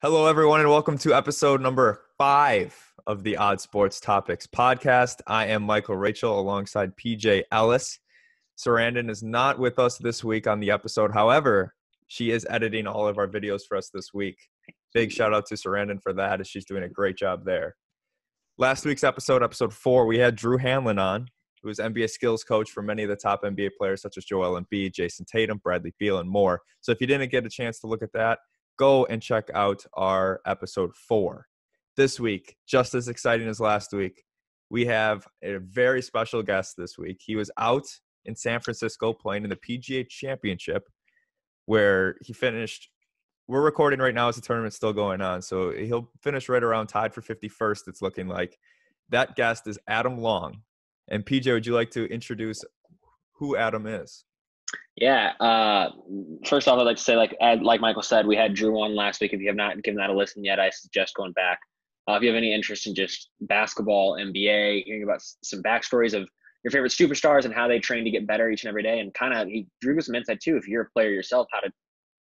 Hello, everyone, and welcome to episode number 5 of the Odd Sports Topics podcast. I am Michael Rachel alongside PJ Ellis. Sarandon is not with us this week on the episode. However, she is editing all of our videos for us this week. Big shout out to Sarandon for that, as she's doing a great job there. Last week's episode 4, we had Drew Hanlon on, who is NBA skills coach for many of the top NBA players such as Joel Embiid, Jason Tatum, Bradley Beal, and more. So if you didn't get a chance to look at that, go and check out our episode 4. This week, just as exciting as last week, we have a very special guest this week. He was out in San Francisco playing in the PGA Championship, where he finished. We're recording right now as the tournament's still going on, so he'll finish right around tied for 51st, it's looking like. That guest is Adam Long. And PJ, would you like to introduce who Adam is? Yeah. First off, I'd like to say, like Michael said, we had Drew on last week. If you have not given that a listen yet, I suggest going back. If you have any interest in just basketball, NBA, hearing about some backstories of your favorite superstars and how they train to get better each and every day, and Drew gave some insight too, if you're a player yourself, how to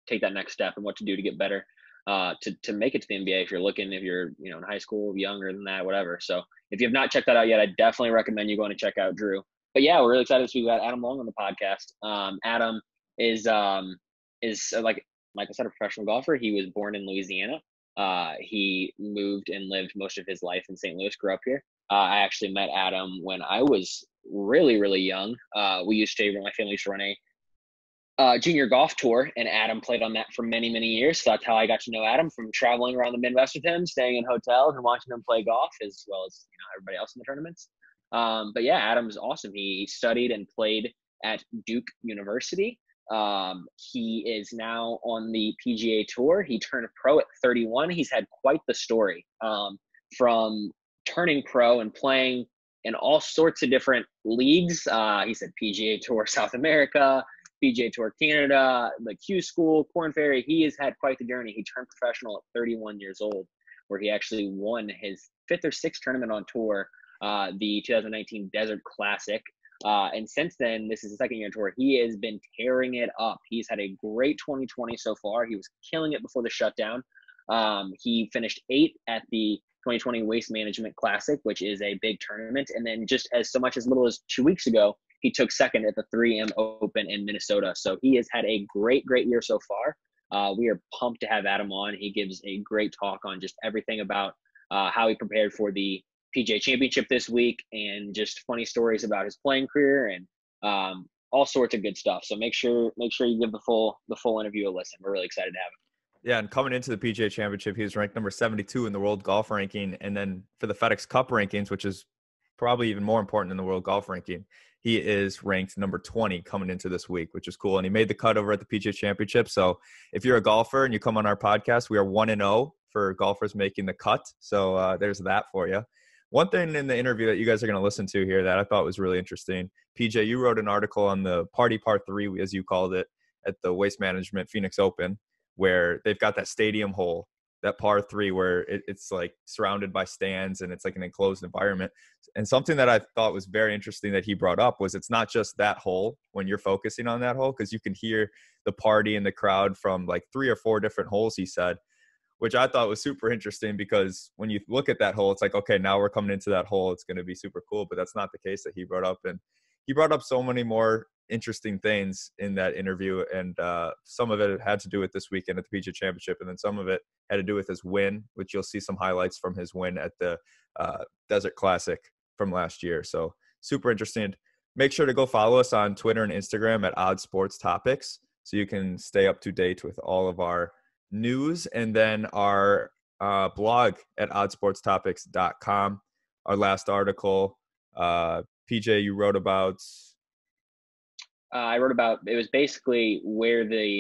take that next step and what to do to get better, to make it to the NBA if you're in high school, younger than that, whatever. So if you have not checked that out yet, I definitely recommend you going to check out Drew. But yeah, we're really excited to speak about Adam Long on the podcast. Adam is like Michael said, a professional golfer. He was born in Louisiana. He moved and lived most of his life in St. Louis, grew up here. I actually met Adam when I was really, really young. My family used to run a junior golf tour, and Adam played on that for many, many years. So that's how I got to know Adam, from traveling around the Midwest with him, staying in hotels and watching him play golf, as well as everybody else in the tournaments. But yeah, Adam's awesome. He studied and played at Duke University. He is now on the PGA Tour. He turned pro at 31. He's had quite the story, from turning pro and playing in all sorts of different leagues. He said PGA Tour South America, PGA Tour Canada, the Q School, Korn Ferry. He has had quite the journey. He turned professional at 31 years old, where he actually won his 5th or 6th tournament on tour, the 2019 Desert Classic. And since then, this is the second year tour. He has been tearing it up. He's had a great 2020 so far. He was killing it before the shutdown. He finished 8th at the 2020 Waste Management Classic, which is a big tournament. And then just as little as 2 weeks ago, he took 2nd at the 3M Open in Minnesota. So he has had a great year so far. We are pumped to have Adam on. He gives a great talk on just everything about how he prepared for the PGA Championship this week, and just funny stories about his playing career, and all sorts of good stuff. So make sure you give the full interview a listen. We're really excited to have him. Yeah, and coming into the PGA Championship, he was ranked number 72 in the world golf ranking, and then for the FedEx Cup rankings, which is probably even more important than the world golf ranking, he is ranked number 20 coming into this week, which is cool. And he made the cut over at the PGA Championship. So if you're a golfer and you come on our podcast, we are 1-0 for golfers making the cut. So there's that for you. One thing in the interview that you guys are going to listen to here that I thought was really interesting, PJ, you wrote an article on the Party Part 3, as you called it, at the Waste Management Phoenix Open, where they've got that stadium hole, that par 3, where it's like surrounded by stands and it's like an enclosed environment. And something that I thought was very interesting that he brought up was it's not just that hole when you're focusing on that hole, because you can hear the party and the crowd from like 3 or 4 different holes, he said, which I thought was super interesting, because when you look at that hole, it's like, okay, now we're coming into that hole. It's going to be super cool. But that's not the case that he brought up. And he brought up so many more interesting things in that interview. And some of it had to do with this weekend at the PGA Championship. And then some of it had to do with his win, which you'll see some highlights from his win at the Desert Classic from last year. So super interesting. Make sure to go follow us on Twitter and Instagram at Odd Sports Topics, so you can stay up to date with all of our news, and then our blog at oddsportstopics.com. Our last article, PJ, you wrote about. I wrote about, it was basically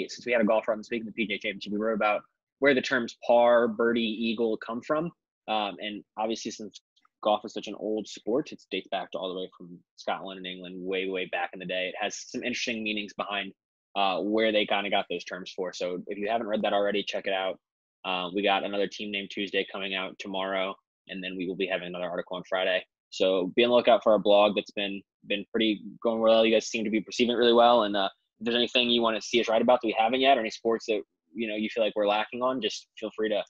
since we had a golfer on this week in the PGA Championship, we wrote about where the terms par, birdie, eagle come from. And obviously, since golf is such an old sport, it dates back to all the way from Scotland and England, way back in the day. It has some interesting meanings behind where they kind of got those terms for. So if you haven't read that already, check it out. We got another Team Name Tuesday coming out tomorrow, and then we will be having another article on Friday. So be on the lookout for our blog. That's been pretty going well. You guys seem to be perceiving it really well. And if there's anything you want to see us write about that we haven't yet, or any sports that you feel like we're lacking on, just feel free to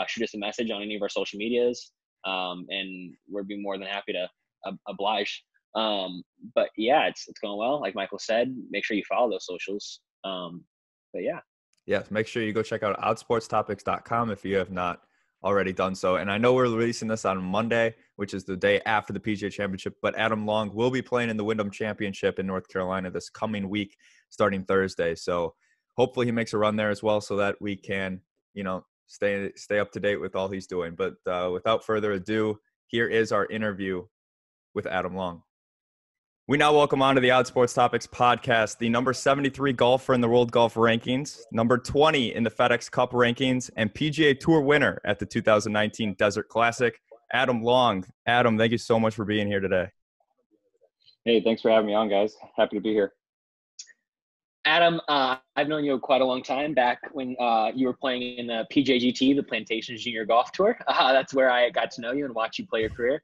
shoot us a message on any of our social medias, and we'd be more than happy to oblige. But yeah, it's going well. Like Michael said, make sure you follow those socials. But yeah. Yes, make sure you go check out outsportstopics.com if you have not already done so. And I know we're releasing this on Monday, which is the day after the PGA Championship, but Adam Long will be playing in the Wyndham Championship in North Carolina this coming week, starting Thursday. So hopefully he makes a run there as well so that we can, stay up to date with all he's doing. But without further ado, here is our interview with Adam Long. We now welcome on to the Outsports Topics podcast, the number 73 golfer in the World Golf Rankings, number 20 in the FedEx Cup rankings, and PGA Tour winner at the 2019 Desert Classic, Adam Long. Adam, thank you so much for being here today. Hey, thanks for having me on, guys. Happy to be here. Adam, I've known you quite a long time, back when you were playing in the PJGT, the Plantations Junior Golf Tour. That's where I got to know you and watch you play your career.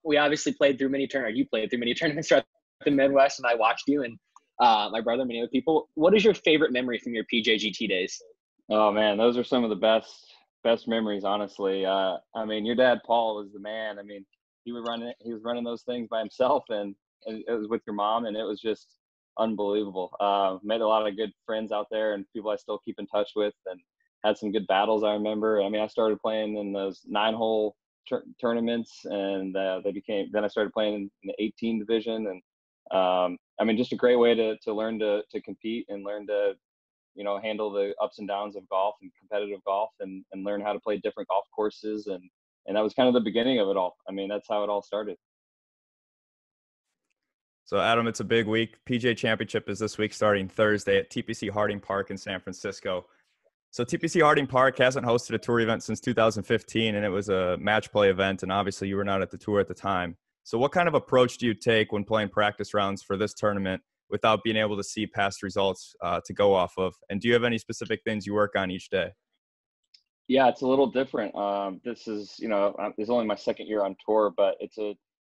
We obviously played through many tournaments. You played through many tournaments throughout the Midwest, and I watched you and my brother, many other people. What is your favorite memory from your PJGT days? Oh man, those are some of the best memories, honestly. I mean, your dad Paul was the man. I mean, he was running those things by himself, and it was with your mom, and it was just unbelievable. Made a lot of good friends out there, and people I still keep in touch with, and had some good battles. I remember. I mean, I started playing in those 9-hole tournaments, and then I started playing in the 18 division, and I mean, just a great way to learn to compete and learn to handle the ups and downs of golf and competitive golf, and learn how to play different golf courses, and that was kind of the beginning of it all. I mean, that's how it all started. So Adam, it's a big week. PGA Championship is this week, starting Thursday at TPC Harding Park in San Francisco. So TPC Harding Park hasn't hosted a tour event since 2015, and it was a match play event, and obviously you were not at the tour at the time. So what kind of approach do you take when playing practice rounds for this tournament without being able to see past results to go off of? And do you have any specific things you work on each day? Yeah, it's a little different. This is, it's only my second year on tour, but it's a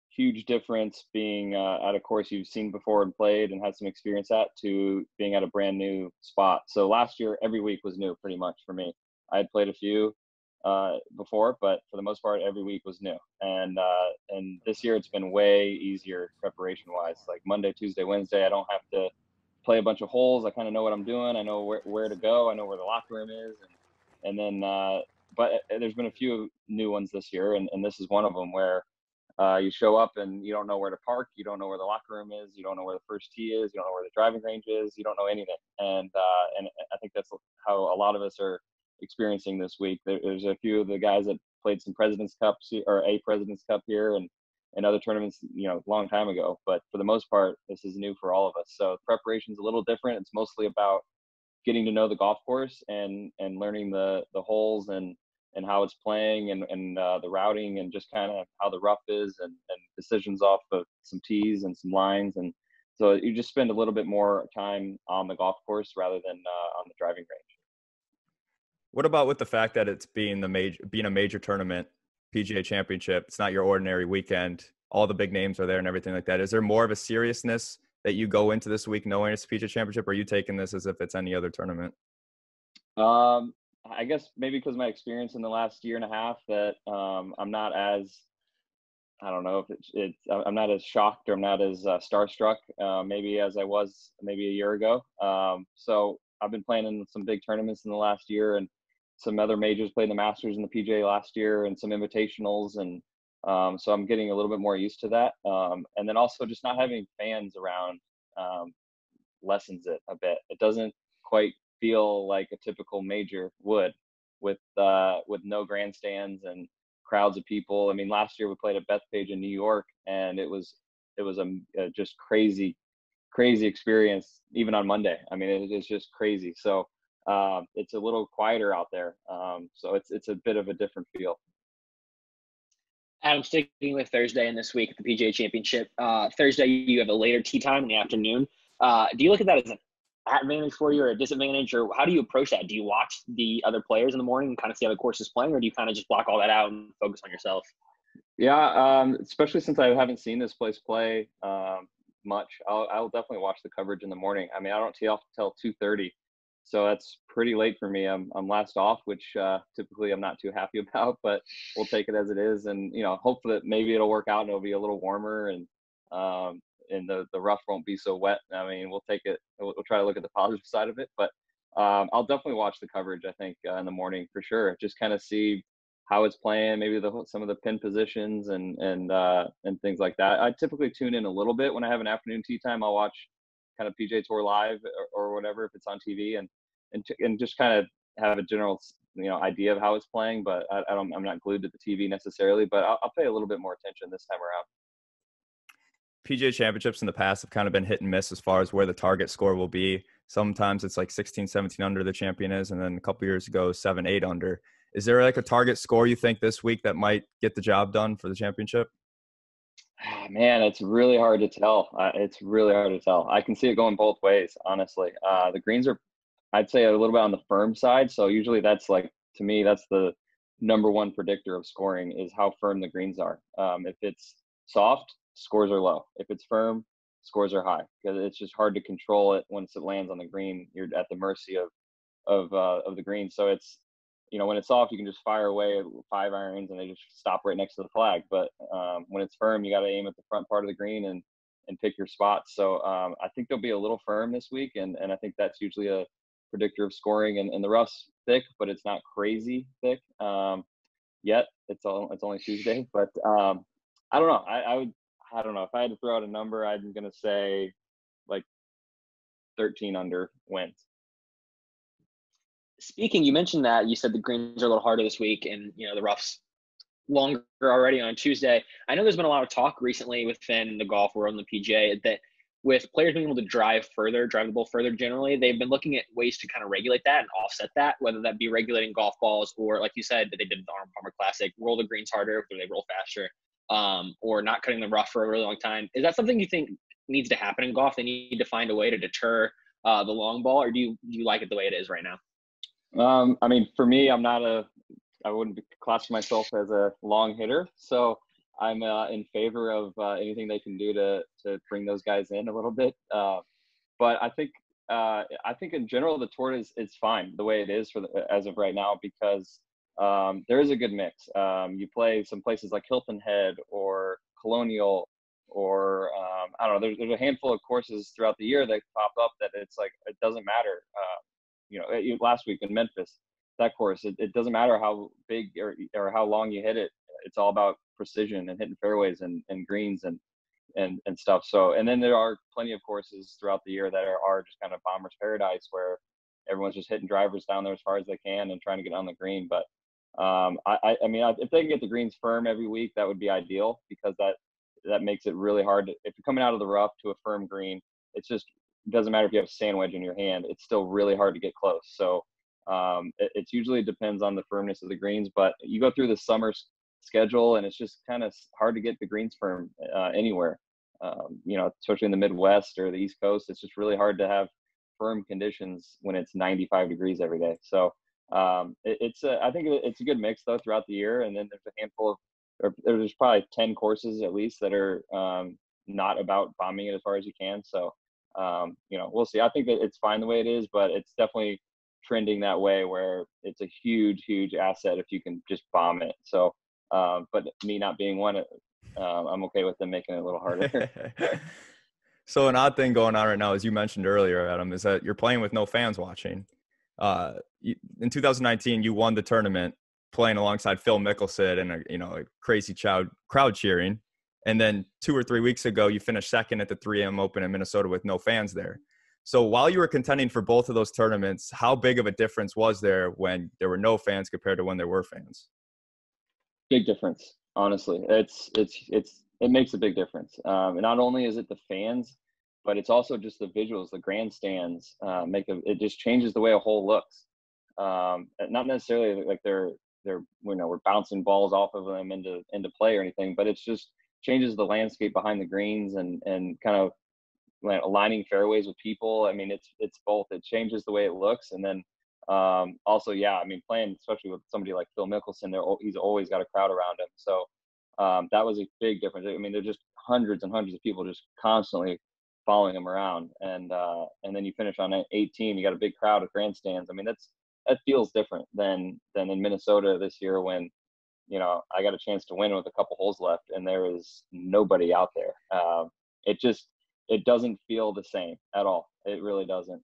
huge difference being at a course you've seen before and played and had some experience at, to being at a brand new spot. So last year, every week was new pretty much for me. I had played a few before, but for the most part, every week was new. And this year it's been way easier preparation wise. Like Monday, Tuesday, Wednesday, I don't have to play a bunch of holes. I kind of know what I'm doing. I know where to go. I know where the locker room is. And then, but there's been a few new ones this year. And this is one of them where you show up and you don't know where to park. You don't know where the locker room is. You don't know where the first tee is. You don't know where the driving range is. You don't know anything. And I think that's how a lot of us are experiencing this week. There's a few of the guys that played some President's Cups or a President's Cup here and other tournaments, a long time ago. But for the most part, this is new for all of us. So preparation's a little different. It's mostly about getting to know the golf course and learning the holes and how it's playing and the routing and just kind of how the rough is and decisions off of some tees and some lines. And so you just spend a little bit more time on the golf course rather than on the driving range. What about with the fact that it's being a major tournament, PGA Championship? It's not your ordinary weekend. All the big names are there and everything like that. Is there more of a seriousness that you go into this week knowing it's a PGA Championship, or are you taking this as if it's any other tournament? I guess maybe because my experience in the last year and a half that I'm not as, I don't know if I'm not as shocked or I'm not as starstruck maybe as I was maybe a year ago. So I've been playing in some big tournaments in the last year, and some other majors, played the Masters and the PGA last year, and some invitationals. And so I'm getting a little bit more used to that. And then also just not having fans around lessens it a bit. It doesn't quite feel like a typical major would, with no grandstands and crowds of people. I mean, last year we played at Bethpage in New York, and it was a just crazy experience even on Monday. I mean, it's just crazy. So it's a little quieter out there. So it's a bit of a different feel. Adam, sticking with Thursday and this week at the PGA Championship, Thursday you have a later tee time in the afternoon. Do you look at that as an advantage for you or a disadvantage, or how do you approach that? Do you watch the other players in the morning and kind of see how the course is playing, or do you kind of just block all that out and focus on yourself? Yeah, especially since I haven't seen this place play much, I'll definitely watch the coverage in the morning. I mean, I don't tee off till 2:30, So that's pretty late for me. I'm last off, which typically I'm not too happy about, but we'll take it as it is. And, hopefully that maybe it'll work out and it'll be a little warmer and the rough won't be so wet. I mean, we'll take it. We'll try to look at the positive side of it, but I'll definitely watch the coverage, I think, in the morning for sure. Just kind of see how it's playing, maybe some of the pin positions and things like that. I typically tune in a little bit when I have an afternoon tea time. I'll watch kind of PGA Tour live or whatever if it's on TV and just kind of have a general idea of how it's playing. But I'm not glued to the TV necessarily. But I'll pay a little bit more attention this time around. PGA Championships in the past have kind of been hit and miss as far as where the target score will be. Sometimes it's like 16, 17 under the champion is, and then a couple years ago, 7, 8 under. Is there like a target score you think this week that might get the job done for the championship? Man, it's really hard to tell. It's really hard to tell. I can see it going both ways, honestly. The greens are, I'd say, a little bit on the firm side. So usually that's like, to me, that's the number one predictor of scoring is how firm the greens are. If it's soft, scores are low. If it's firm, scores are high because it's just hard to control it once it lands on the green. You're at the mercy of the green. So it's, when it's soft, you can just fire away 5 irons and they just stop right next to the flag. But when it's firm, you got to aim at the front part of the green and pick your spots. So I think they'll be a little firm this week, and I think that's usually a predictor of scoring. And the rough's thick, but it's not crazy thick yet. It's only Tuesday, but I don't know. I don't know if I had to throw out a number. I'm gonna say like 13 under wins. Speaking, you mentioned that you said the greens are a little harder this week, and the rough's longer already on Tuesday. I know there's been a lot of talk recently within the golf world and the PGA that with players being able to drive the ball further generally, they've been looking at ways to kind of regulate that and offset that, whether that be regulating golf balls or, like you said, that they did the Arnold Palmer Classic, roll the greens harder, whether they roll faster, or not cutting the rough for a really long time. Is that something you think needs to happen in golf? They need to find a way to deter the long ball, or do you like it the way it is right now? I mean, for me, I wouldn't class myself as a long hitter. So I'm in favor of anything they can do to bring those guys in a little bit. But I think in general, the tour is fine the way it is as of right now, because there is a good mix. You play some places like Hilton Head or Colonial, or I don't know, there's a handful of courses throughout the year that pop up that it's like, it doesn't matter. Last week in Memphis, that course, it doesn't matter how big or how long you hit it. It's all about precision and hitting fairways and greens and stuff. So, and then there are plenty of courses throughout the year that are just kind of bomber's paradise, where everyone's just hitting drivers down there as far as they can and trying to get on the green. But I mean, if they can get the greens firm every week, that would be ideal, because that makes it really hard. If you're coming out of the rough to a firm green, it doesn't matter if you have a sand wedge in your hand, it's still really hard to get close. So it usually depends on the firmness of the greens, but you go through the summer schedule and it's just kind of hard to get the greens firm anywhere. Especially in the Midwest or the East Coast, it's just really hard to have firm conditions when it's 95 degrees every day. So I think it's a good mix though throughout the year. And then there's a handful of, there's probably 10 courses at least that are not about bombing it as far as you can. So we'll see. I think that it's fine the way it is, but it's definitely trending that way where it's a huge, huge asset if you can just bomb it. So, but me not being one, I'm okay with them making it a little harder. So an odd thing going on right now, as you mentioned earlier, Adam, is that you're playing with no fans watching. In 2019, you won the tournament playing alongside Phil Mickelson and a crazy crowd cheering. And then 2 or 3 weeks ago, you finished second at the 3M Open in Minnesota with no fans there. So while you were contending for both of those tournaments, how big of a difference was there when there were no fans compared to when there were fans? Big difference, honestly. It makes a big difference. And not only is it the fans, but it's also just the visuals, the grandstands. It just changes the way a hole looks. Not necessarily like we're bouncing balls off of them into play or anything, but it's just changes the landscape behind the greens and kind of aligning fairways with people. I mean, it's both. It changes the way it looks, and then also, yeah, I mean, playing especially with somebody like Phil Mickelson, he's always got a crowd around him. So that was a big difference. I mean, there's just hundreds and hundreds of people just constantly following them around. And then you finish on 18, you got a big crowd of grandstands. I mean, that feels different than in Minnesota this year when, you know, I got a chance to win with a couple holes left and there is nobody out there. It doesn't feel the same at all. It really doesn't.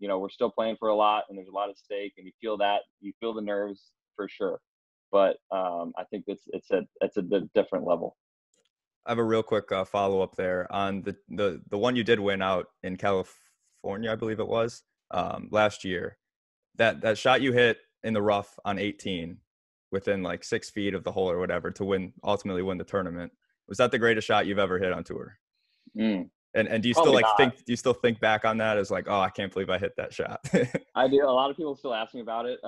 You know, we're still playing for a lot and there's a lot at stake, and you feel the nerves for sure. But I think it's a different level. I have a real quick follow-up there on the one you did win out in California, I believe it was, last year. That shot you hit in the rough on 18 within like 6 feet of the hole or whatever to ultimately win the tournament. Was that the greatest shot you've ever hit on tour? Mm. And do you Probably do you still think back on that as like, oh, I can't believe I hit that shot? I do. A lot of people still ask me about it,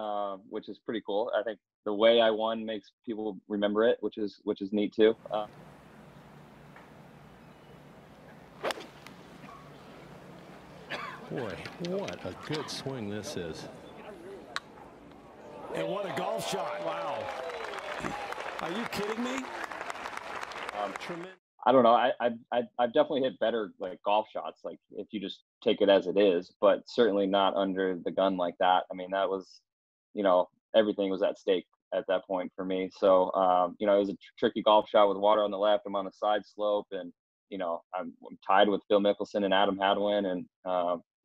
which is pretty cool. I think the way I won makes people remember it, which is neat too. Boy, what a good swing this is. And what a golf shot. Wow. Are you kidding me? Tremendous. I don't know. I've definitely hit better like golf shots, like if you just take it as it is, but certainly not under the gun like that. I mean, that was, you know, everything was at stake at that point for me. So, you know, it was a tricky golf shot with water on the left. I'm on a side slope, and, you know, I'm tied with Phil Mickelson and Adam Hadwin, and,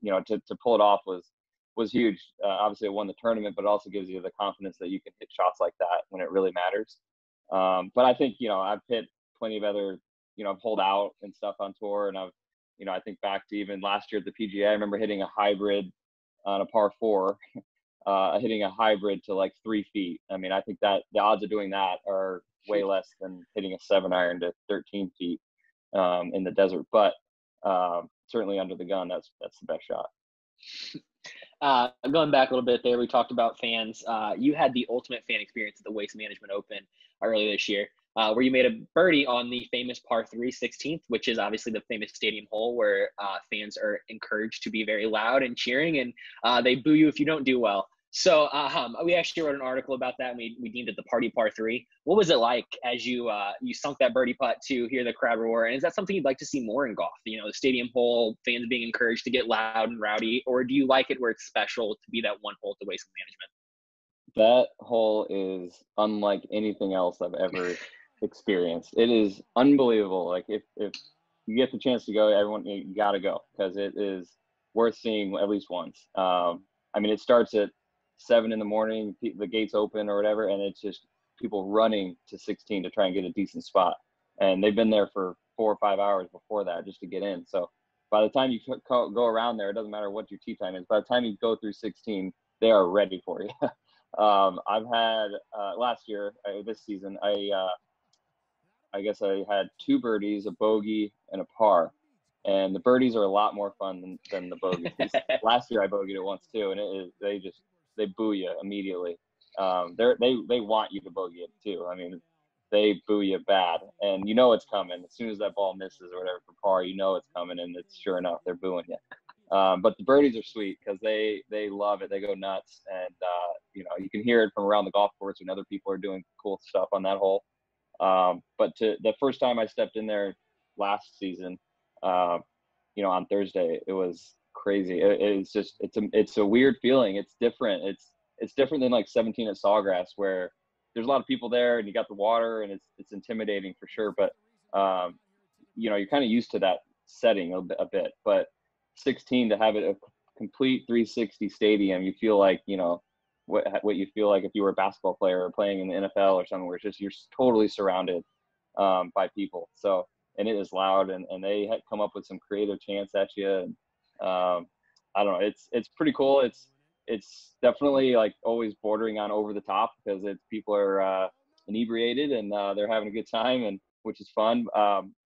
you know, to pull it off was huge. Obviously it won the tournament, but it also gives you the confidence that you can hit shots like that when it really matters. But I think, you know, I've hit plenty of other, you know, I've holed out and stuff on tour, and I've, you know, I think back to even last year at the PGA, I remember hitting a hybrid on a par 4, hitting a hybrid to like 3 feet. I mean, I think that the odds of doing that are way less than hitting a 7-iron to 13 feet in the desert. But certainly under the gun, that's the best shot. Going back a little bit there, we talked about fans. You had the ultimate fan experience at the Waste Management Open earlier this year, where you made a birdie on the famous par 3 16th, which is obviously the famous stadium hole where fans are encouraged to be very loud and cheering, and they boo you if you don't do well. So we actually wrote an article about that, and we deemed it the party par 3. What was it like as you sunk that birdie putt to hear the crowd roar? And is that something you'd like to see more in golf? You know, the stadium hole, fans being encouraged to get loud and rowdy, or do you like it where it's special to be that one hole at the Waste Management? That hole is unlike anything else I've ever experienced. It is unbelievable. Like if you get the chance to go, everyone, you got to go, because it is worth seeing at least once. I mean, it starts at 7 in the morning, the gates open or whatever, and it's just people running to 16 to try and get a decent spot. And they've been there for 4 or 5 hours before that just to get in. So by the time you go around there, it doesn't matter what your tee time is. By the time you go through 16, they are ready for you. I've had last year, this season, I guess I had 2 birdies, a bogey, and a par. And the birdies are a lot more fun than the bogeys. Last year I bogeyed it once too, and they boo you immediately. They want you to bogey it too. I mean, they boo you bad, and you know it's coming. As soon as that ball misses or whatever for par, you know it's coming, and it's sure enough, they're booing you. But the birdies are sweet because they love it. They go nuts, and you know, you can hear it from around the golf course when other people are doing cool stuff on that hole. But the first time I stepped in there last season, you know, on Thursday, it was crazy. It's just it's a weird feeling. It's different. It's different than like 17 at Sawgrass, where there's a lot of people there and you got the water, and it's intimidating for sure. But you know, you're kind of used to that setting a bit. But 16, to have it a complete 360 stadium, you feel like, you know, what you feel like if you were a basketball player or playing in the NFL or something, where it's just you're totally surrounded by people. So, and it is loud, and they had come up with some creative chants at you, and I don't know, it's pretty cool. It's definitely like always bordering on over the top, because people are inebriated and they're having a good time, and which is fun.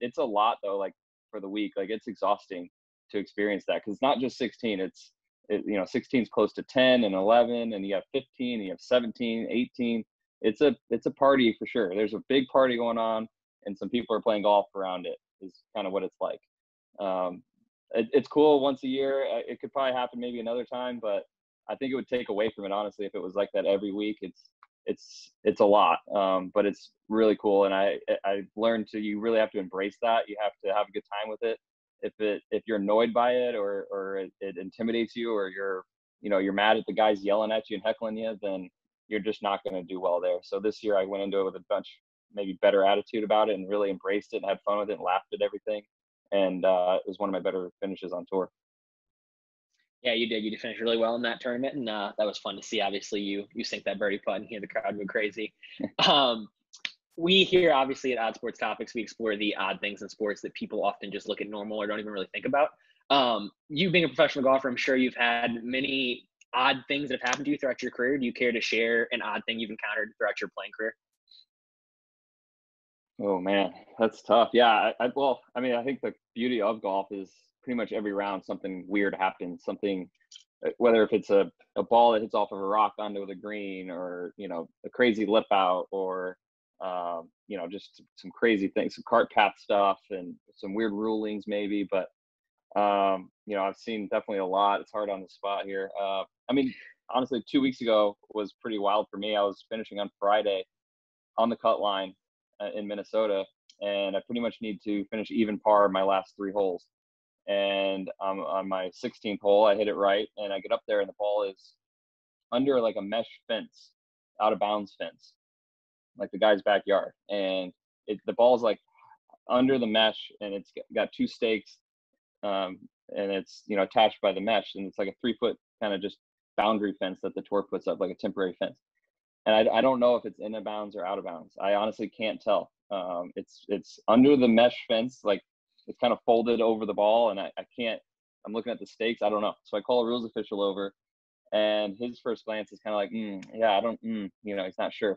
It's a lot though, like for the week, like it's exhausting to experience that, because it's not just 16. You know, 16 is close to 10 and 11, and you have 15, and you have 17, 18. It's a party for sure. There's a big party going on, and some people are playing golf around it, is kind of what it's like. It's cool once a year. It could probably happen maybe another time, but I think it would take away from it, honestly, if it was like that every week. It's a lot, but it's really cool. And I learned you really have to embrace that. You have to have a good time with it. if you're annoyed by it or it intimidates you, or you're mad at the guys yelling at you and heckling you, then you're just not going to do well there. So this year I went into it with a bunch maybe better attitude about it and really embraced it and had fun with it and laughed at everything. And it was one of my better finishes on tour. Yeah, you did. You did finish really well in that tournament, and that was fun to see. Obviously, you sink that birdie putt and hear the crowd go crazy. We here, obviously, at Odd Sports Topics, we explore the odd things in sports that people often just look at normal or don't even really think about. You being a professional golfer, I'm sure you've had many odd things that have happened to you throughout your career. Do you care to share an odd thing you've encountered throughout your playing career? Oh man, that's tough. Yeah, I think the beauty of golf is pretty much every round something weird happens. Something, whether if it's a ball that hits off of a rock onto the green, or a crazy lip out, or just some crazy things, some cart path stuff, and some weird rulings maybe. But I've seen definitely a lot. It's hard on the spot here. Honestly, 2 weeks ago was pretty wild for me. I was finishing on Friday on the cut line in Minnesota, and I pretty much need to finish even par my last 3 holes. And on my 16th hole, I hit it right, and I get up there, and the ball is under like a mesh fence, out of bounds fence, like the guy's backyard. And the ball's like under the mesh, and it's got 2 stakes, and it's attached by the mesh, and it's like a 3-foot kind of just boundary fence that the tour puts up, like a temporary fence. And I don't know if it's in bounds or out of bounds. I honestly can't tell. It's under the mesh fence, like it's kind of folded over the ball, and I can't. I'm looking at the stakes. I don't know. So I call a rules official over, and his first glance is kind of like, yeah, I don't, he's not sure.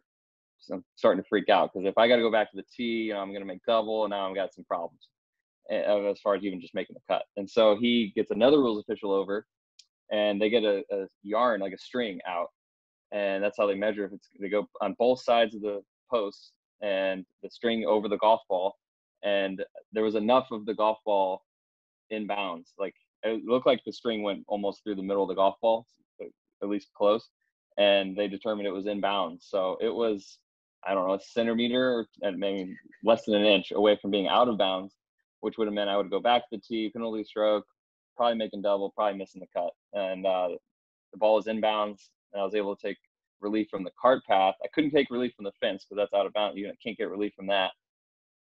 So I'm starting to freak out, because if I got to go back to the tee, I'm going to make double, and now I've got some problems as far as even just making the cut. And so he gets another rules official over, and they get a yarn, like a string out. And that's how they measure if they go on both sides of the post and the string over the golf ball. And there was enough of the golf ball in bounds. Like it looked like the string went almost through the middle of the golf ball, at least close. And they determined it was in bounds. So it was, I don't know, a centimeter or maybe less than an inch away from being out of bounds, which would have meant I would go back to the tee, penalty stroke, probably making double, probably missing the cut. And the ball was in bounds. And I was able to take relief from the cart path. I couldn't take relief from the fence because that's out of bounds. You can't get relief from that.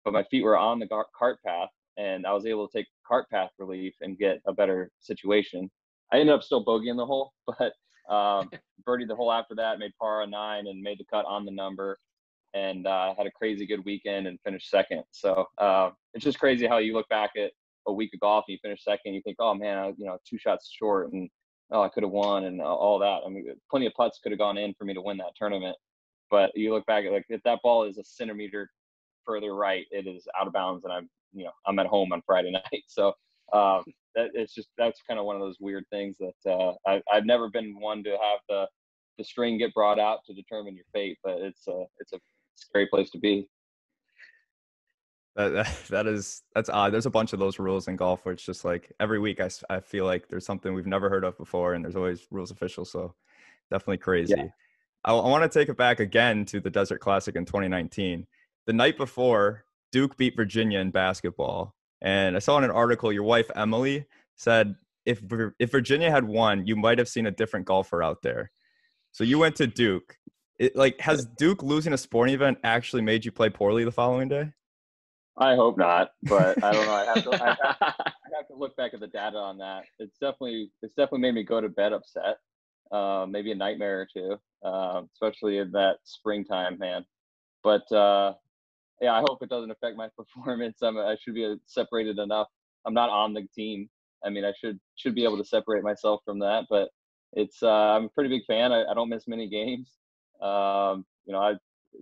But my feet were on the cart path, and I was able to take cart path relief and get a better situation. I ended up still bogeying the hole, but birdied the hole after that, made par on 9, and made the cut on the number, and had a crazy good weekend and finished second. So it's just crazy how you look back at a week of golf and you finish second, you think, oh man, 2 shots short, and I could have won, and all that. I mean, plenty of putts could have gone in for me to win that tournament. But you look back at, like, if that ball is a centimeter further right, it is out of bounds, and I'm at home on Friday night. So that's kind of one of those weird things that I've never been one to have the string get brought out to determine your fate, but it's a scary place to be. That's odd. There's a bunch of those rules in golf where it's just like every week I feel like there's something we've never heard of before, and there's always rules officials. So definitely crazy. Yeah. I want to take it back again to the Desert Classic in 2019. The night before, Duke beat Virginia in basketball, and I saw in an article your wife Emily said if Virginia had won, you might have seen a different golfer out there. So you went to Duke. Has Duke losing a sporting event actually made you play poorly the following day? I hope not, but I don't know. I have to look back at the data on that. It's definitely made me go to bed upset, maybe a nightmare or two, especially in that springtime, man. But yeah, I hope it doesn't affect my performance. I should be separated enough. I'm not on the team. I mean, I should be able to separate myself from that. But it's I'm a pretty big fan. I don't miss many games. I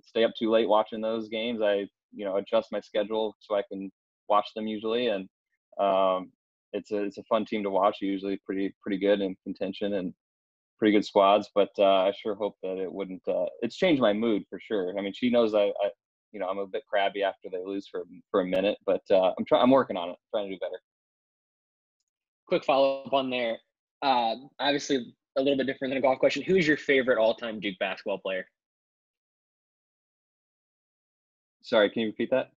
stay up too late watching those games. I adjust my schedule so I can watch them usually, and it's a fun team to watch. Usually pretty good in contention and pretty good squads. But I sure hope that it wouldn't. It's changed my mood for sure. I mean, she knows I'm a bit crabby after they lose for a minute, but I'm working on it, trying to do better. Quick follow-up on there. Obviously a little bit different than a golf question. Who's your favorite all-time Duke basketball player? Sorry, can you repeat that?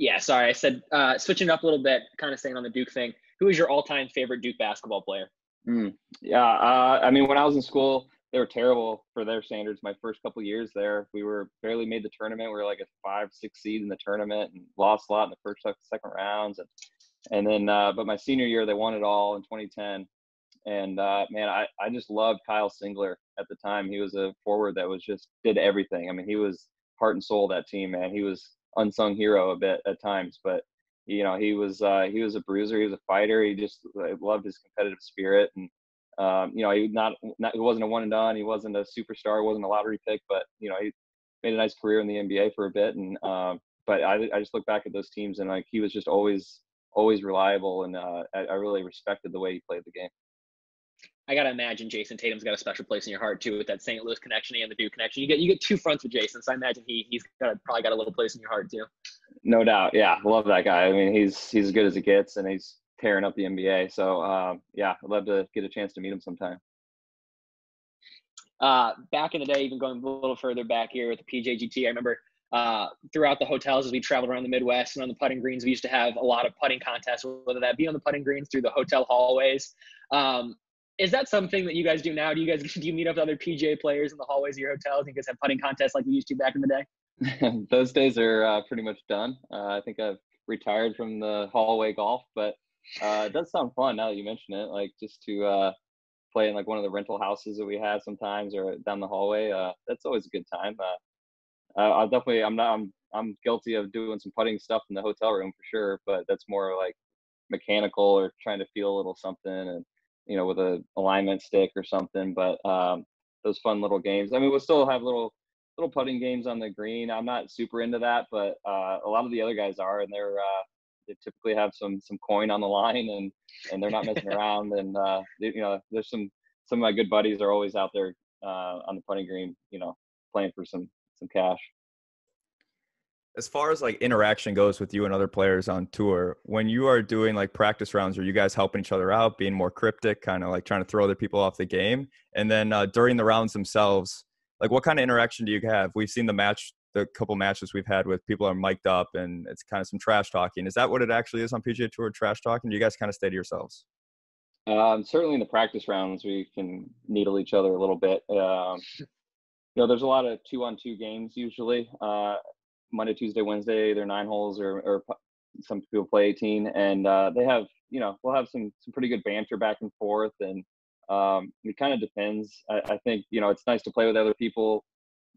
Yeah, sorry. I said switching up a little bit, kind of staying on the Duke thing. Who is your all-time favorite Duke basketball player? Yeah, I mean, when I was in school, they were terrible for their standards. My first couple years there, we were barely made the tournament. We were like a 5-6 seed in the tournament and lost a lot in the first, second rounds. And then, but my senior year, they won it all in 2010. And man, I just loved Kyle Singler at the time. He was a forward that was just did everything. I mean, he was heart and soul of that team, man. He was unsung hero a bit at times, but you know, he was a bruiser. He was a fighter. He just loved his competitive spirit, and you know, he wasn't a one and done. He wasn't a superstar. Wasn't a lottery pick, but you know, he made a nice career in the NBA for a bit. And but I just look back at those teams, and like he was just always reliable, and I really respected the way he played the game. I gotta imagine Jason Tatum's got a special place in your heart too, with that St. Louis connection and the Duke connection. You get two fronts with Jason, so I imagine he's probably got a little place in your heart too. No doubt, yeah, love that guy. I mean, he's as good as it gets, and he's tearing up the NBA. So yeah, I'd love to get a chance to meet him sometime. Back in the day, even going a little further back here with the PJGT, I remember throughout the hotels as we traveled around the Midwest and on the putting greens, we used to have a lot of putting contests, whether that be on the putting greens through the hotel hallways. Is that something that you guys do now? Do you meet up with other PGA players in the hallways of your hotels? Do you guys have putting contests like we used to back in the day? Those days are pretty much done. I think I've retired from the hallway golf, but it does sound fun now that you mention it. Like just to play in like one of the rental houses that we had sometimes, or down the hallway. That's always a good time. I'm guilty of doing some putting stuff in the hotel room for sure, but that's more like mechanical or trying to feel a little something, and you know, with a alignment stick or something. But those fun little games. I mean, we'll still have little putting games on the green. I'm not super into that, but a lot of the other guys are, and they typically have some coin on the line, and they're not messing around. And you know, there's some of my good buddies are always out there on the putting green, you know, playing for some cash. As far as like interaction goes with you and other players on tour, when you are doing like practice rounds, are you guys helping each other out, being more cryptic, kind of like trying to throw other people off the game? And then during the rounds themselves, like what kind of interaction do you have? We've seen the couple matches we've had with people are mic'd up and it's kind of some trash talking. Is that what it actually is on PGA Tour, trash talking? Do you guys kind of stay to yourselves? Certainly in the practice rounds, we can needle each other a little bit. You know, there's a lot of 2-on-2 games usually. Monday, Tuesday, Wednesday, they're 9 holes, or some people play 18, and they have, you know, we'll have some pretty good banter back and forth, and it kind of depends. I think, you know, it's nice to play with other people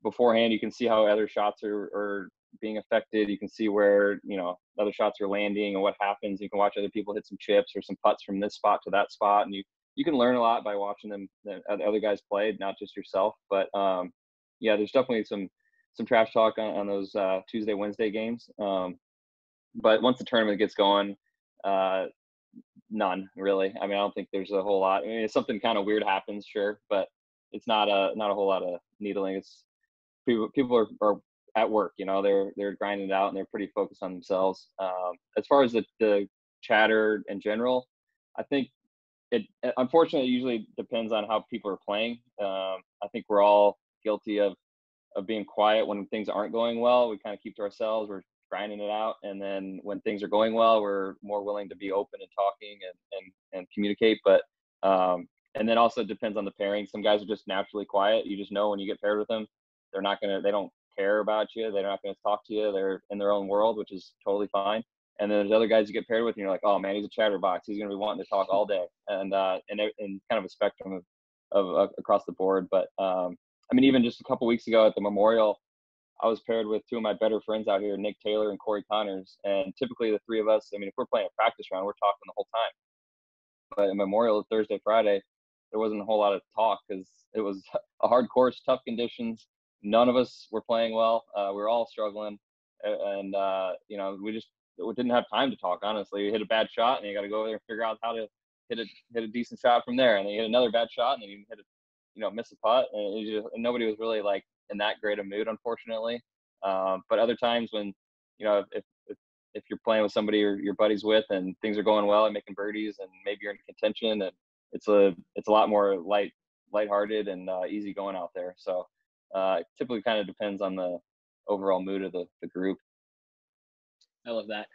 beforehand. You can see how other shots are being affected. You can see where, you know, other shots are landing and what happens. You can watch other people hit some chips or some putts from this spot to that spot, and you can learn a lot by watching the other guys play, not just yourself. But yeah, there's definitely some trash talk on those Tuesday, Wednesday games. But once the tournament gets going, none really. I mean, I don't think there's a whole lot. I mean, if something kind of weird happens, sure, but it's not a whole lot of needling. It's people are at work, you know, they're grinding it out, and they're pretty focused on themselves. As far as the chatter in general, I think it unfortunately usually depends on how people are playing. I think we're all guilty of being quiet when things aren't going well. We kind of keep to ourselves. We're grinding it out, and then when things are going well, we're more willing to be open and talking and communicate. But and then also it depends on the pairing. Some guys are just naturally quiet. You just know when you get paired with them, they don't care about you. They're not gonna talk to you. They're in their own world, which is totally fine. And then there's other guys you get paired with, and you're like, oh man, he's a chatterbox. He's gonna be wanting to talk all day, and kind of a spectrum of across the board. But I mean, even just a couple weeks ago at the Memorial, I was paired with two of my better friends out here, Nick Taylor and Corey Connors. And typically the three of us, I mean, if we're playing a practice round, we're talking the whole time. But at Memorial, Thursday, Friday, there wasn't a whole lot of talk because it was a hard course, tough conditions. None of us were playing well. We were all struggling. And you know, we didn't have time to talk, honestly. You hit a bad shot, and you got to go over there and figure out how to hit a decent shot from there. And then you hit another bad shot, and then you hit a miss a putt, and nobody was really like in that great a mood, unfortunately. But other times when, you know, if you're playing with somebody your buddies with, and things are going well and making birdies, and maybe you're in contention, and it's a lot more lighthearted and easy going out there. So it typically kind of depends on the overall mood of the group. I love that.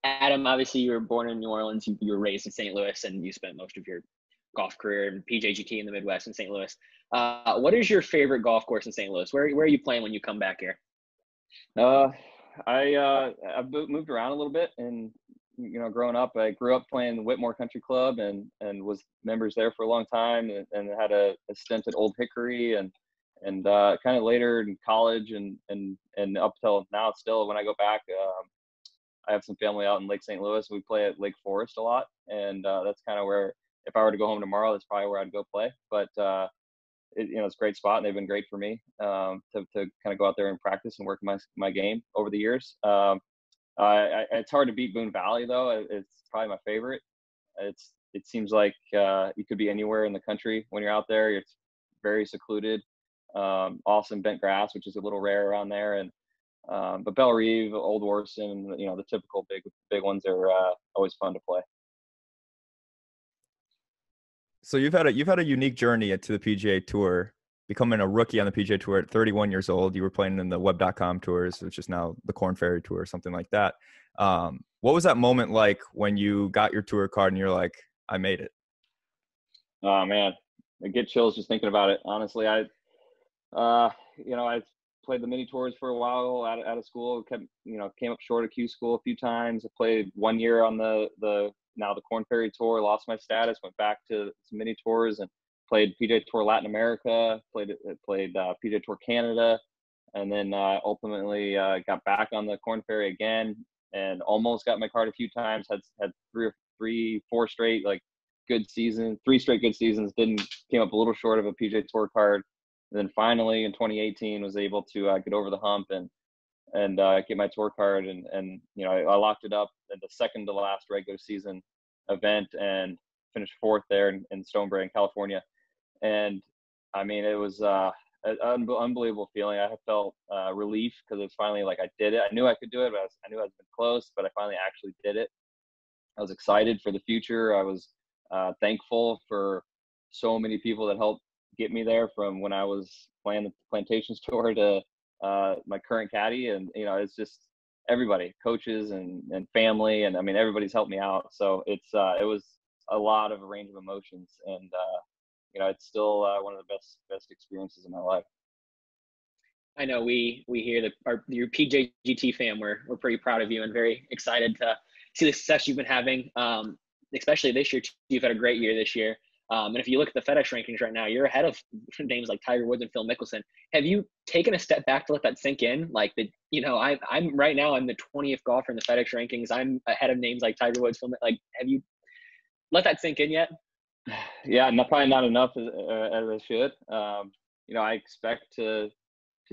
Adam, obviously you were born in New Orleans, you were raised in St. Louis, and you spent most of your golf career in PGA in the Midwest in St. Louis. What is your favorite golf course in St. Louis? Where are you playing when you come back here? I've moved around a little bit, and growing up, I grew up playing the Whitmore Country Club and was members there for a long time, and had a stint at Old Hickory, and kind of later in college and up till now still when I go back, I have some family out in Lake St. Louis. We play at Lake Forest a lot, and that's kind of where, if I were to go home tomorrow, that's probably where I'd go play. But it's a great spot, and they've been great for me to kind of go out there and practice and work my game over the years. It's hard to beat Boone Valley, though. It's probably my favorite. It seems like you could be anywhere in the country when you're out there. It's very secluded, awesome bent grass, which is a little rare around there, and but Belle Reve, Old Warson, the typical big ones are always fun to play. So you've had a unique journey into the PGA Tour, becoming a rookie on the PGA Tour at 31 years old. You were playing in the Web.com tours, which is now the Korn Ferry Tour or something like that. What was that moment like when you got your tour card and you're like, I made it? Oh man, I get chills just thinking about it. Honestly, I played the mini tours for a while out of school. Came up short of Q school a few times. I played 1 year on the Korn Ferry Tour, lost my status, went back to some mini tours and played PGA Tour Latin America, played PGA Tour Canada, and then ultimately got back on the Korn Ferry again and almost got my card a few times. Had four straight good seasons, 3 straight good seasons. Came up a little short of a PGA Tour card. And then finally in 2018 was able to get over the hump and get my tour card, and I locked it up at the second to last regular season event and finished 4th there in Stonebray in California. And I mean, it was an unbelievable feeling. I felt relief because it was finally I did it. I knew I could do it, but I knew I was close, but I finally actually did it. I was excited for the future. I was thankful for so many people that helped get me there, from when I was playing the Plantations Tour to my current caddy. And it's just everybody, coaches and family, and I mean everybody's helped me out. So it was a lot of a range of emotions, and it's still one of the best experiences in my life. I know we hear that your PJGT fam, we're pretty proud of you and very excited to see the success you've been having, especially this year. You've had a great year this year. And if you look at the FedEx rankings right now, you're ahead of names like Tiger Woods and Phil Mickelson. Have you taken a step back to let that sink in? I'm right now, I'm the 20th golfer in the FedEx rankings. I'm ahead of names like Tiger Woods, Phil. Have you let that sink in yet? Yeah, probably not enough as I should. I expect to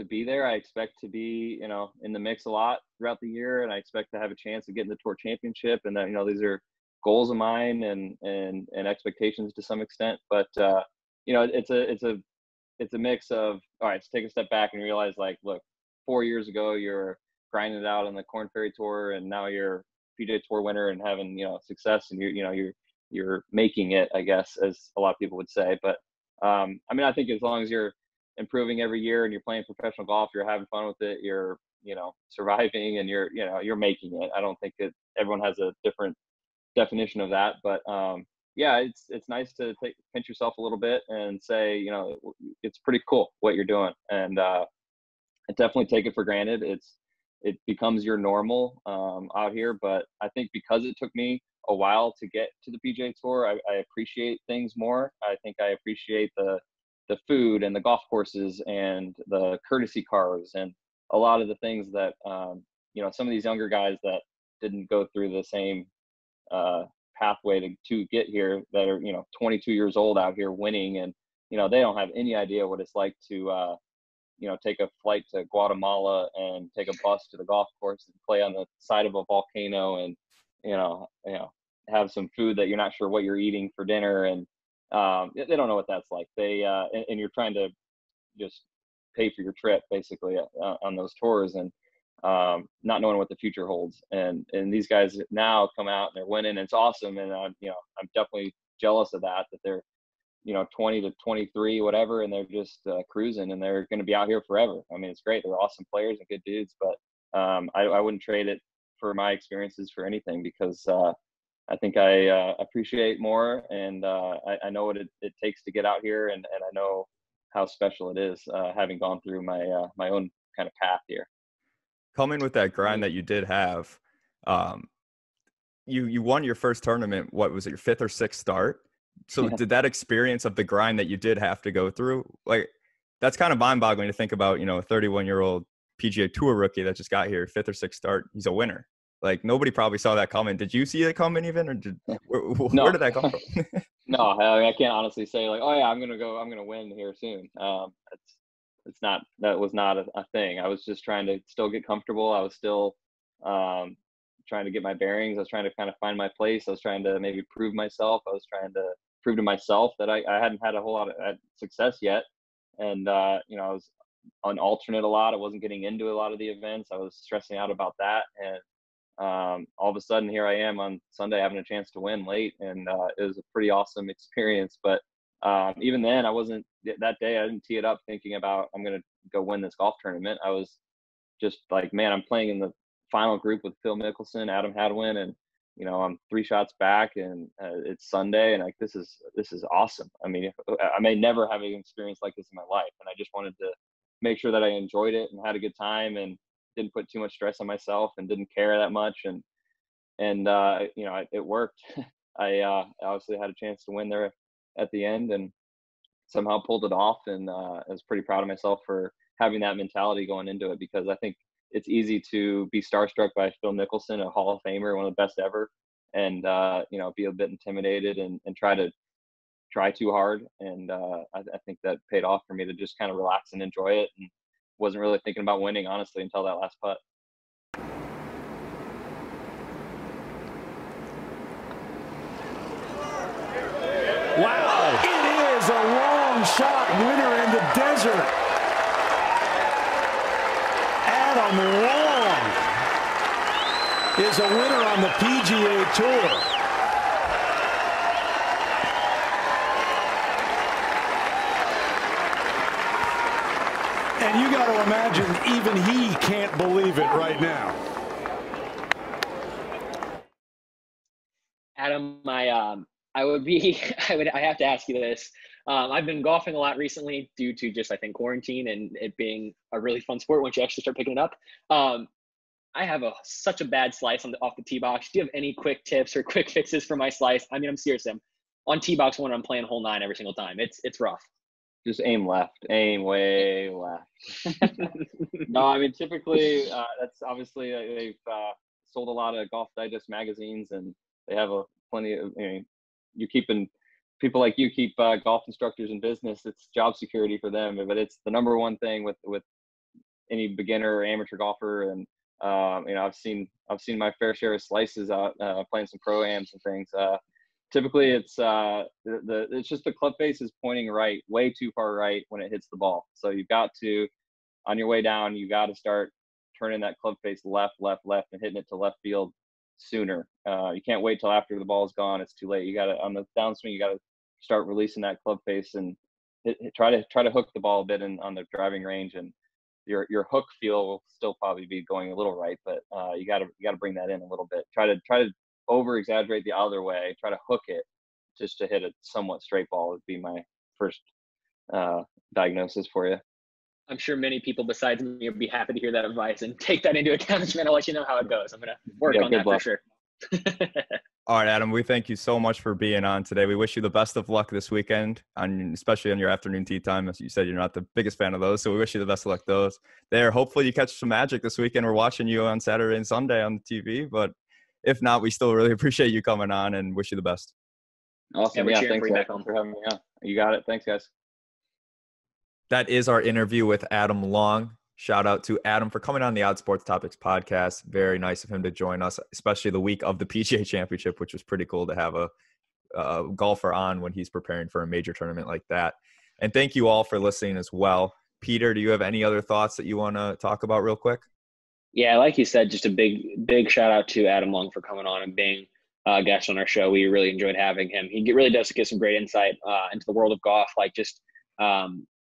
be there. I expect to be, in the mix a lot throughout the year, and I expect to have a chance to get in the Tour Championship. And that, these are goals of mine and expectations to some extent. But it's a mix of, all right, let's take a step back and realize, look, 4 years ago you're grinding it out on the Korn Ferry Tour, and now you're PGA Tour winner and having success, and you're making it, I guess, as a lot of people would say. But I think as long as you're improving every year and you're playing professional golf, you're having fun with it, you're surviving, and you're making it. I don't think that everyone has a different definition of that, but yeah, it's nice to pinch yourself a little bit and say, it's pretty cool what you're doing, and I definitely take it for granted. It becomes your normal out here, but I think because it took me a while to get to the PGA Tour, I appreciate things more. I think I appreciate the food and the golf courses and the courtesy cars and a lot of the things that some of these younger guys that didn't go through the same pathway to get here, that are 22 years old out here winning, and they don't have any idea what it's like to take a flight to Guatemala and take a bus to the golf course and play on the side of a volcano, and have some food that you're not sure what you're eating for dinner, and they don't know what that's like. And you're trying to just pay for your trip basically on those tours, and not knowing what the future holds. And these guys now come out and they're winning, and it's awesome. And I'm definitely jealous of that they're 20 to 23, whatever, and they're just cruising, and they're going to be out here forever. I mean, it's great. They're awesome players and good dudes, but I wouldn't trade it for my experiences for anything, because I think I appreciate more, and I know what it takes to get out here, and I know how special it is, having gone through my own kind of path here. Coming with that grind that you did have, you won your first tournament. What was it, your 5th or 6th start? So did that experience of the grind that you did have to go through, like, that's kind of mind-boggling to think about, a 31-year-old PGA Tour rookie that just got here, 5th or 6th start, he's a winner. Like, nobody probably saw that coming. Did you see it coming even, or where did that come from? No, I can't honestly say like, oh yeah, I'm gonna win here soon. That was not a thing. I was just trying to still get comfortable. I was still trying to get my bearings. I was trying to kind of find my place. I was trying to maybe prove myself. I was trying to prove to myself that I hadn't had a whole lot of success yet. And, I was on alternate a lot. I wasn't getting into a lot of the events. I was stressing out about that. And all of a sudden here I am on Sunday having a chance to win late. And it was a pretty awesome experience. But even then, that day I didn't tee it up thinking about I'm going to go win this golf tournament. I was just like, man, I'm playing in the final group with Phil Mickelson, Adam Hadwin, and I'm 3 shots back, and it's Sunday, and like this is awesome. I mean, I may never have an experience like this in my life, and I just wanted to make sure that I enjoyed it and had a good time and didn't put too much stress on myself and didn't care that much, and it worked. I obviously had a chance to win there at the end and somehow pulled it off, and I was pretty proud of myself for having that mentality going into it, because I think it's easy to be starstruck by Phil Mickelson, a Hall of Famer, one of the best ever, and be a bit intimidated and try too hard. And I think that paid off for me to just kind of relax and enjoy it, and wasn't really thinking about winning, honestly, until that last putt. Wow! It is a long shot winner in the desert. Adam Long is a winner on the PGA Tour. And you got to imagine even he can't believe it right now. Adam, I have to ask you this. I've been golfing a lot recently due to just, I think, quarantine and it being a really fun sport once you actually start picking it up. I have such a bad slice off the tee box. Do you have any quick tips or quick fixes for my slice? I mean, I'm serious. I'm on tee box when I'm playing hole 9 every single time. It's rough. Just aim left, aim way left. No, I mean, typically that's obviously they've sold a lot of Golf Digest magazines, and they have plenty of, people like you keep golf instructors in business. It's job security for them, but it's the number one thing with any beginner or amateur golfer. And I've seen my fair share of slices out playing some pro-ams and things. Typically it's it's just the club face is pointing right, way too far right when it hits the ball. So you've got to, on your way down, you got to start turning that club face left, and hitting it to left field sooner. You can't wait till after the ball is gone. It's too late. You got to, on the downswing, you got to start releasing that club face and try to hook the ball a bit on the driving range, and your hook feel will still probably be going a little right, but you got to bring that in a little bit. Try to over exaggerate the other way. Try to hook it just to hit a somewhat straight ball would be my first diagnosis for you. I'm sure many people besides me would be happy to hear that advice and take that into account. And I'll let you know how it goes. I'm going to work on that for sure. All right, Adam, we thank you so much for being on today. We wish you the best of luck this weekend, especially on your afternoon tee time. As you said, you're not the biggest fan of those, so we wish you the best of luck there. Hopefully you catch some magic this weekend. We're watching you on Saturday and Sunday on the TV, but if not, we still really appreciate you coming on and wish you the best. Awesome. Yeah, thanks for having me on. You got it. Thanks, guys. That is our interview with Adam Long. Shout out to Adam for coming on the Odd Sports Topics podcast. Very nice of him to join us, especially the week of the PGA Championship, which was pretty cool to have a golfer on when he's preparing for a major tournament like that. And thank you all for listening as well. Peter, do you have any other thoughts that you want to talk about real quick? Yeah, like you said, just a big shout out to Adam Long for coming on and being a guest on our show. We really enjoyed having him. He really does give some great insight into the world of golf. Like just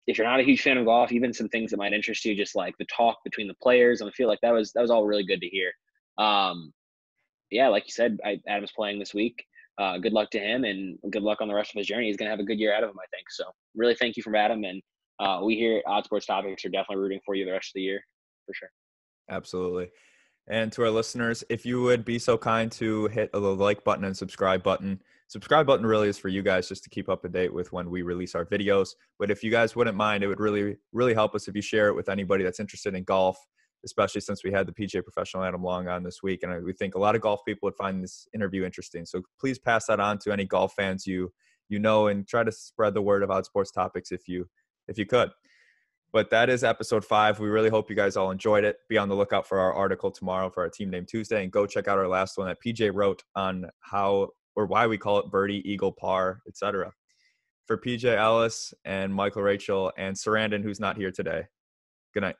if you're not a huge fan of golf, even some things that might interest you, just like the talk between the players. And I feel like that was all really good to hear. Yeah, like you said, Adam's playing this week. Good luck to him, and good luck on the rest of his journey. He's going to have a good year ahead of him, I think. So really thank you from Adam. And we here at Odd Sports Topics are definitely rooting for you the rest of the year, for sure. Absolutely. And to our listeners, if you would be so kind to hit the like button and subscribe button. Subscribe button really is for you guys just to keep up to date with when we release our videos. But if you guys wouldn't mind, it would really, really help us if you share it with anybody that's interested in golf, especially since we had the PGA Professional Adam Long on this week. And we think a lot of golf people would find this interview interesting. So please pass that on to any golf fans you know, and try to spread the word about sports topics if you could. But that is episode 5. We really hope you guys all enjoyed it. Be on the lookout for our article tomorrow for our Team Name Tuesday, and go check out our last one that PJ wrote on how or why we call it birdie, eagle, par, etc. For PJ Ellis and Michael Rachel and Sarandon, who's not here today. Good night.